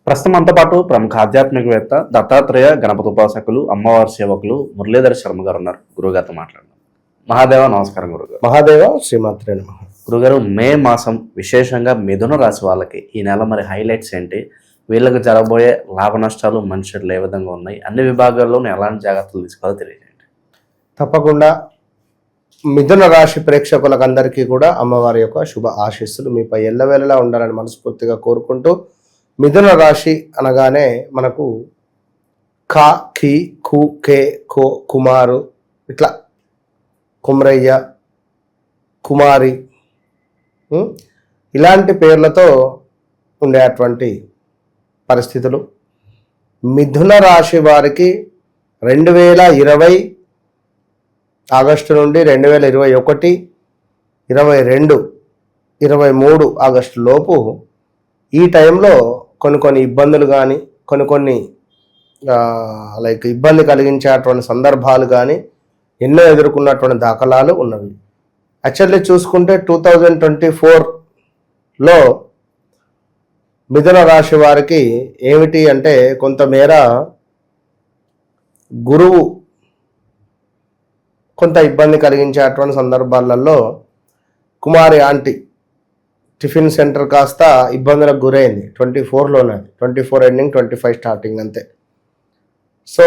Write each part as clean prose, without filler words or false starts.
ప్రస్తుతం అంతా పాటు ప్రముఖ ఆధ్యాత్మికవేత్త దత్తాత్రేయ గణపతి ఉపాసకులు అమ్మవారి సేవకులు మురళీధర శర్మ గారు ఉన్నారు. గురుగారితో మాట్లాడదాం. మహాదేవ నమస్కారం గురుగారు. మహాదేవ శ్రీమాత్రే నమః. గురుగారు, మే మాసం విశేషంగా మిథున రాశి వాళ్ళకి ఈ నెల మరి హైలైట్స్ ఏంటి? వీళ్ళకి జరగబోయే లాభ నష్టాలు మనుషులు ఏ విధంగా ఉన్నాయి? అన్ని విభాగాల్లోనూ ఎలాంటి జాగ్రత్తలు తీసుకోవాలో తెలియజేయండి. తప్పకుండా మిథున రాశి ప్రేక్షకులకు అందరికీ కూడా అమ్మవారి యొక్క శుభ ఆశీస్సులు మీపై ఎల్లవేళలా ఉండాలని మనస్ఫూర్తిగా కోరుకుంటూ, మిథున రాశి అనగానే మనకు కా ఖీ కు కే కో కుమారు, ఇట్లా కుమరయ్య, కుమారి, ఇలాంటి పేర్లతో ఉండేటువంటి పరిస్థితులు. మిథున రాశి వారికి 2020 ఆగస్టు నుండి 2021, 22, 23 ఆగస్టు లోపు ఈ టైంలో కొన్ని ఇబ్బందులు కానీ కొన్ని ఇబ్బంది కలిగించేటువంటి సందర్భాలు కానీ ఎన్నో ఎదుర్కొన్నటువంటి దాఖలాలు ఉన్నవి. యాక్చువల్లీ చూసుకుంటే 2024లో మిథున రాశి వారికి ఏమిటి అంటే, కొంతమేర గురువు కొంత ఇబ్బంది కలిగించేటువంటి సందర్భాలలో కుమారి ఆంటీ టిఫిన్ సెంటర్ కాస్త ఇబ్బందులకు గురైంది. 24లోనే, 24 ఎండింగ్ 25 స్టార్టింగ్ అంతే. సో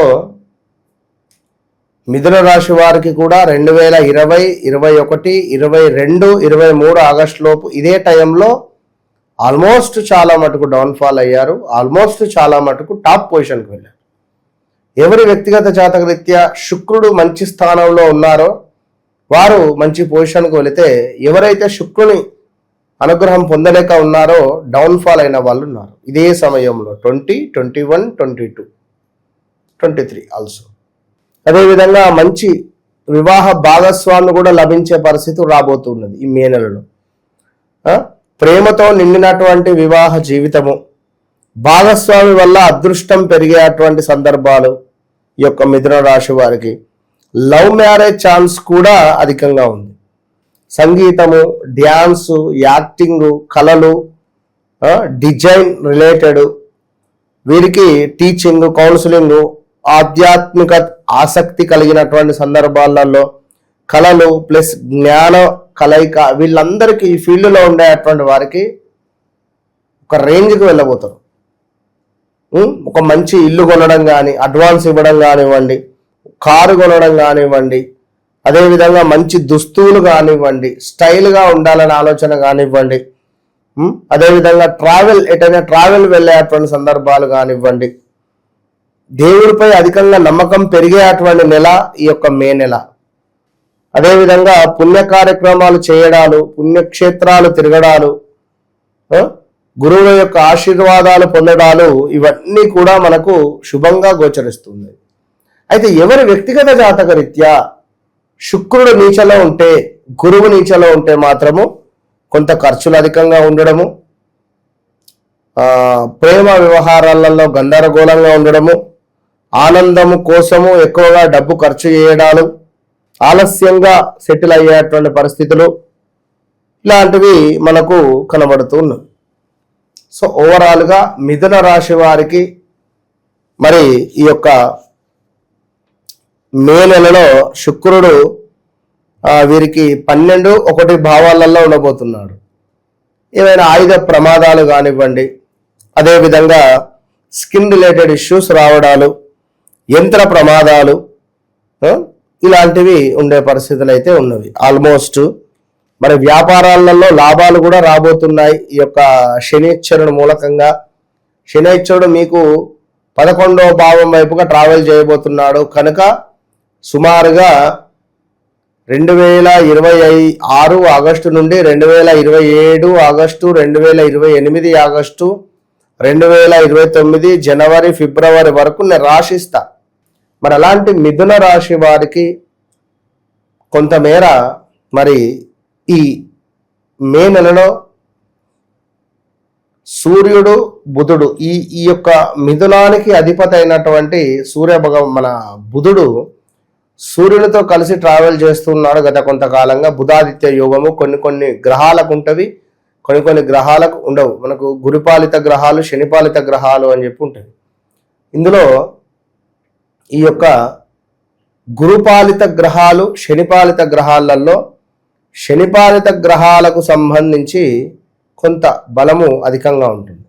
మిథున రాశి వారికి కూడా 2020, 21, 22, 23 ఆగస్టు లోపు ఇదే టైంలో ఆల్మోస్ట్ చాలా మటుకు డౌన్ఫాల్ అయ్యారు. ఆల్మోస్ట్ చాలా మటుకు టాప్ పొజిషన్కి వెళ్ళారు. ఎవరి వ్యక్తిగత జాతక రీత్యా శుక్రుడు మంచి స్థానంలో ఉన్నారో వారు మంచి పొజిషన్కి వెళితే, ఎవరైతే శుక్రుని అనుగ్రహం పొందలేక ఉన్నారో డౌన్ఫాల్ అయిన వాళ్ళు ఉన్నారు. ఇదే సమయంలో 20, 21, 22, 23 ఆల్సో. అదేవిధంగా మంచి వివాహ భాగస్వామి కూడా లభించే పరిస్థితి రాబోతున్నది ఈ మే నెలలో. ప్రేమతో నిండినటువంటి వివాహ జీవితము, భాగస్వామి వల్ల అదృష్టం పెరిగేటువంటి సందర్భాలు ఈ యొక్క మిథున రాశి వారికి. లవ్ మ్యారేజ్ ఛాన్స్ కూడా అధికంగా ఉంది. సంగీతము, డ్యాన్సు, యాక్టింగు, కళలు, డిజైన్ రిలేటెడ్, వీరికి టీచింగ్, కౌన్సిలింగ్, ఆధ్యాత్మిక ఆసక్తి కలిగినటువంటి సందర్భాలలో కళలు ప్లస్ జ్ఞాన కలయిక, వీళ్ళందరికీ ఈ ఫీల్డ్లో ఉండేటువంటి వారికి ఒక రేంజ్కి వెళ్ళబోతారు. ఒక మంచి ఇల్లు కొనడం కానీ, అడ్వాన్స్ ఇవ్వడం కానివ్వండి, కారు కొనడం కానివ్వండి, అదేవిధంగా మంచి దుస్తువులు కానివ్వండి, స్టైల్గా ఉండాలనే ఆలోచన కానివ్వండి, అదేవిధంగా ఎటైనా ట్రావెల్ వెళ్ళేటువంటి సందర్భాలు కానివ్వండి, దేవుడిపై అధికంగా నమ్మకం పెరిగేటువంటి నెల ఈ యొక్క మే నెల. అదేవిధంగా పుణ్య కార్యక్రమాలు చేయడాలు, పుణ్యక్షేత్రాలు తిరగడాలు, గురువుల యొక్క ఆశీర్వాదాలు పొందడాలు, ఇవన్నీ కూడా మనకు శుభంగా గోచరిస్తుంది. అయితే ఎవరి వ్యక్తిగత జాతక రీత్యా శుక్రుడు నీచలో ఉంటే, గురువు నీచలో ఉంటే మాత్రము కొంత ఖర్చులు అధికంగా ఉండడము, ప్రేమ వ్యవహారాలలో గందరగోళంగా ఉండడము, ఆనందము కోసము ఎక్కువగా డబ్బు ఖర్చు చేయడాలు, ఆలస్యంగా సెటిల్ అయ్యేటువంటి పరిస్థితులు, ఇలాంటివి మనకు కనబడుతున్నాయి. సో ఓవరాల్గా మిథున రాశి వారికి మరి ఈ యొక్క మే నెలలో శుక్రుడు వీరికి 12, 1 భావాలలో ఉండబోతున్నాడు. ఏమైనా ఆయుధ ప్రమాదాలు కానివ్వండి, అదేవిధంగా స్కిన్ రిలేటెడ్ ఇష్యూస్ రావడాలు, యంత్ర ప్రమాదాలు, ఇలాంటివి ఉండే పరిస్థితులు అయితే ఉన్నవి. ఆల్మోస్ట్ మరి వ్యాపారాలలో లాభాలు కూడా రాబోతున్నాయి. ఈ యొక్క శనీశ్వరుడు మూలకంగా, శనీశ్వరుడు మీకు 11వ భావం వైపుగా ట్రావెల్ చేయబోతున్నాడు కనుక సుమారుగా 2026 ఆగస్టు నుండి 2027 ఆగస్టు, 2028 ఆగస్టు, 2029 జనవరి, ఫిబ్రవరి వరకు నేను రాశిస్తా. మరి అలాంటి మిథున రాశి వారికి కొంతమేర మరి ఈ మే నెలలో సూర్యుడు, బుధుడు, ఈ యొక్క మిథునానికి అధిపతి అయినటువంటి మన బుధుడు సూర్యునితో కలిసి ట్రావెల్ చేస్తున్నాడు గత కొంతకాలంగా. బుధాదిత్య యోగము కొన్ని గ్రహాలకు ఉంటవి, కొన్ని గ్రహాలకు ఉండవు. మనకు గురుపాలిత గ్రహాలు, శనిపాలిత గ్రహాలు అని చెప్పి ఉంటాయి. ఇందులో ఈ యొక్క గురుపాలిత గ్రహాలు, శనిపాలిత గ్రహాలలో శనిపాలిత గ్రహాలకు సంబంధించి కొంత బలము అధికంగా ఉంటుంది.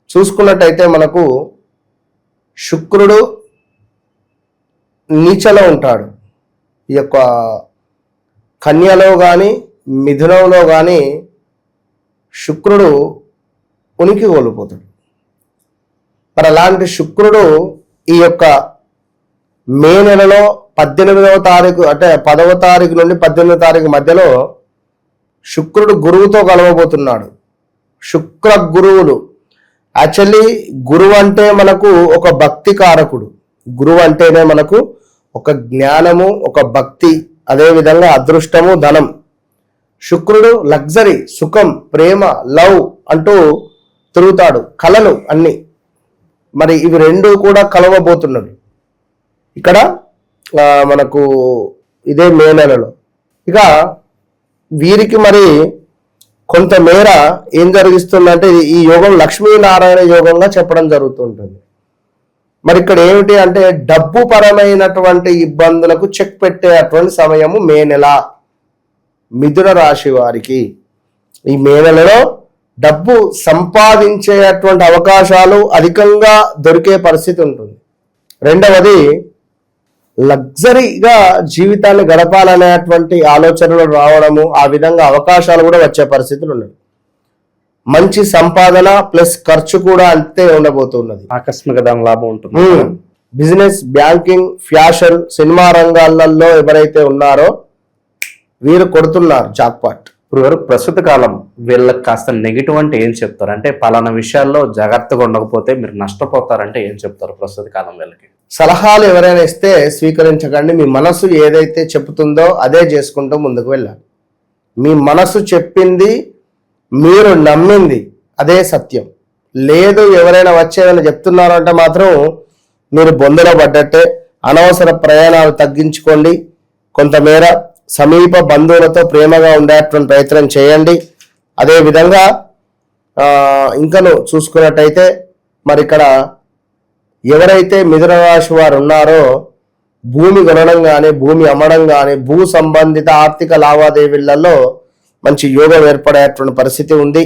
చూసుకున్నట్టయితే మనకు శుక్రుడు నీచలో ఉంటాడు. ఈ యొక్క కన్యలో కానీ మిథునంలో కానీ శుక్రుడు ఉనికి కోల్పోతాడు. మరి అలాంటి శుక్రుడు ఈ యొక్క మే నెలలో 18వ తారీఖు అంటే 10వ తారీఖు నుండి 18వ తారీఖు మధ్యలో శుక్రుడు గురువుతో కలవబోతున్నాడు. శుక్ర గురువులు యాక్చువల్లీ గురువు అంటే మనకు ఒక భక్తి కారకుడు. గురువు అంటేనే మనకు ఒక జ్ఞానము, ఒక భక్తి, అదేవిధంగా అదృష్టము, ధనం. శుక్రుడు లగ్జరీ, సుఖం, ప్రేమ, లవ్ అంటూ తిరుగుతాడు, కళలు అన్ని. మరి ఇవి రెండు కూడా కలవబోతున్నవి ఇక్కడ మనకు ఇదే మే నెలలో. ఇక వీరికి మరి కొంతమేర ఏం జరిగిస్తుందంటే ఈ యోగం లక్ష్మీనారాయణ యోగంగా చెప్పడం జరుగుతుంటుంది. మరి ఇక్కడ ఏమిటి అంటే డబ్బు పరమైనటువంటి ఇబ్బందులకు చెక్ పెట్టేటువంటి సమయము మే నెల. మిథున రాశి వారికి ఈ మే నెలలో డబ్బు సంపాదించేటువంటి అవకాశాలు అధికంగా దొరికే పరిస్థితి ఉంటుంది. రెండవది లగ్జరీగా జీవితాన్ని గడపాలనేటువంటి ఆలోచనలు రావడము, ఆ విధంగా అవకాశాలు కూడా వచ్చే పరిస్థితులు ఉన్నాయి. మంచి సంపాదన ప్లస్ ఖర్చు కూడా అంతే ఉండబోతున్నది. ఆకస్మిక ధన లాభం ఉంటుంది. బిజినెస్, బ్యాంకింగ్, ఫ్యాషన్, సినిమా రంగాలలో ఎవరైతే ఉన్నారో వీరు కొడుతున్నారు జాక్పాట్. ఇప్పుడు ప్రస్తుత కాలం వీళ్ళకి కాస్త నెగిటివ్ అంటే ఏం చెప్తారు? అంటే పలానా విషయాల్లో జాగ్రత్తగా ఉండకపోతే మీరు నష్టపోతారంటే ఏం చెప్తారు ప్రస్తుత కాలం వీళ్ళకి? సలహాలు ఎవరైనా ఇస్తే స్వీకరించకండి. మీ మనసు ఏదైతే చెప్తుందో అదే చేసుకుంటూ ముందుకు వెళ్ళాలి. మీ మనసు చెప్పింది, మీరు నమ్మింది అదే సత్యం. లేదు ఎవరైనా వచ్చేదని చెప్తున్నారు అంటే మాత్రం మీరు బొందలో పడ్డట్టే. అనవసర ప్రయాణాలు తగ్గించుకోండి. కొంతమేర సమీప బంధువులతో ప్రేమగా ఉండేటువంటి ప్రయత్నం చేయండి. అదేవిధంగా ఇంకను చూసుకున్నట్టయితే మరి ఇక్కడ ఎవరైతే మిథున రాశి వారు ఉన్నారో భూమి కొనడం కానీ, భూమి అమ్మడం కానీ, భూ సంబంధిత ఆర్థిక లావాదేవీలలో మంచి యోగం ఏర్పడేటువంటి పరిస్థితి ఉంది.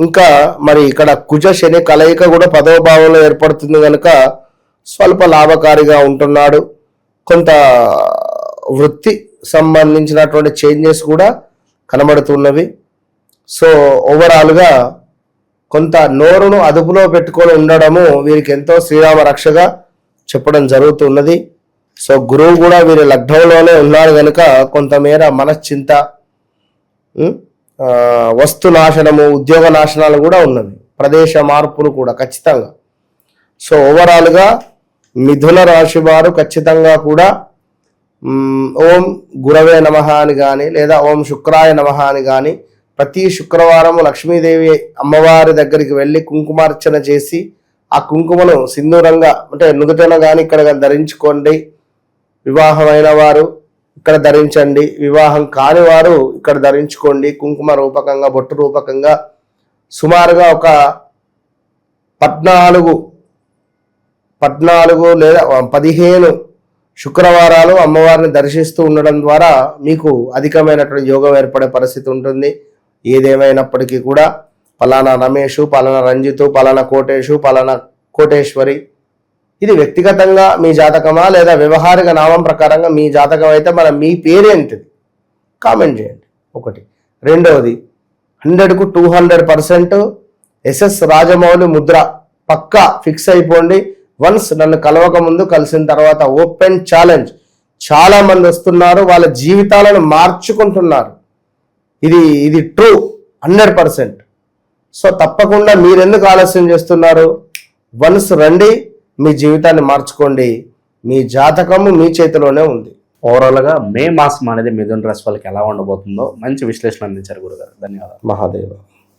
ఇంకా మరి ఇక్కడ కుజ శని కలయిక కూడా 10వ భావంలో ఏర్పడుతుంది కనుక స్వల్ప లాభకారిగా ఉంటున్నాడు. కొంత వృత్తి సంబంధించినటువంటి చేంజెస్ కూడా కనబడుతున్నవి. సో ఓవరాల్గా కొంత నోరును అదుపులో పెట్టుకొని ఉండడము వీరికి ఎంతో శ్రీరామ రక్షగా చెప్పడం జరుగుతున్నది. సో గురువు కూడా వీరి లగ్నంలోనే ఉన్నాడు కనుక కొంతమేర మనశ్చింత, వస్తు నాశనము, ఉద్యోగ నాశనాలు కూడా ఉన్నవి, ప్రదేశ మార్పులు కూడా ఖచ్చితంగా. సో ఓవరాల్గా మిథున రాశి వారు ఖచ్చితంగా కూడా ఓం గురవే నమః అని కానీ లేదా ఓం శుక్రాయ నమః అని కానీ ప్రతి శుక్రవారం లక్ష్మీదేవి అమ్మవారి దగ్గరికి వెళ్ళి కుంకుమార్చన చేసి ఆ కుంకుమను సింధూరంగా అంటే నుదుటన కానీ ఇక్కడ ధరించుకోండి. వివాహమైన వారు ఇక్కడ ధరించండి, వివాహం కాని వారు ఇక్కడ ధరించుకోండి. కుంకుమ రూపకంగా, బొట్టు రూపకంగా సుమారుగా ఒక 14 లేదా 15 శుక్రవారాలు అమ్మవారిని దర్శిస్తూ ఉండడం ద్వారా మీకు అధికమైనటువంటి యోగం ఏర్పడే పరిస్థితి ఉంటుంది. ఏదేమైనప్పటికీ కూడా పలానా రమేషు, పలానా రంజితు, పలానా కోటేషు, పలానా కోటేశ్వరి ఇది వ్యక్తిగతంగా మీ జాతకమా లేదా వ్యవహారిక నామం ప్రకారంగా మీ జాతకం అయితే మన మీ పేరేంటిది కామెంట్ చేయండి. ఒకటి. రెండవది 100కు 200% ఎస్ఎస్ రాజమౌళి ముద్ర పక్కా ఫిక్స్ అయిపోండి. వన్స్ నన్ను కలవక ముందు, కలిసిన తర్వాత ఓపెన్ ఛాలెంజ్. చాలా మంది వస్తున్నారు, వాళ్ళ జీవితాలను మార్చుకుంటున్నారు. ఇది ట్రూ 100%. సో తప్పకుండా మీరెందుకు ఆలస్యం చేస్తున్నారు? వన్స్ రండి, మీ జీవితాన్ని మార్చుకోండి. మీ జాతకము మీ చేతిలోనే ఉంది. ఓవరాల్గా మే మాసం అనేది మిథున రాశి వాళ్ళకి ఎలా ఉండబోతుందో మంచి విశ్లేషణ అందించారు గురుగారు. ధన్యవాదాలు. మహాదేవ.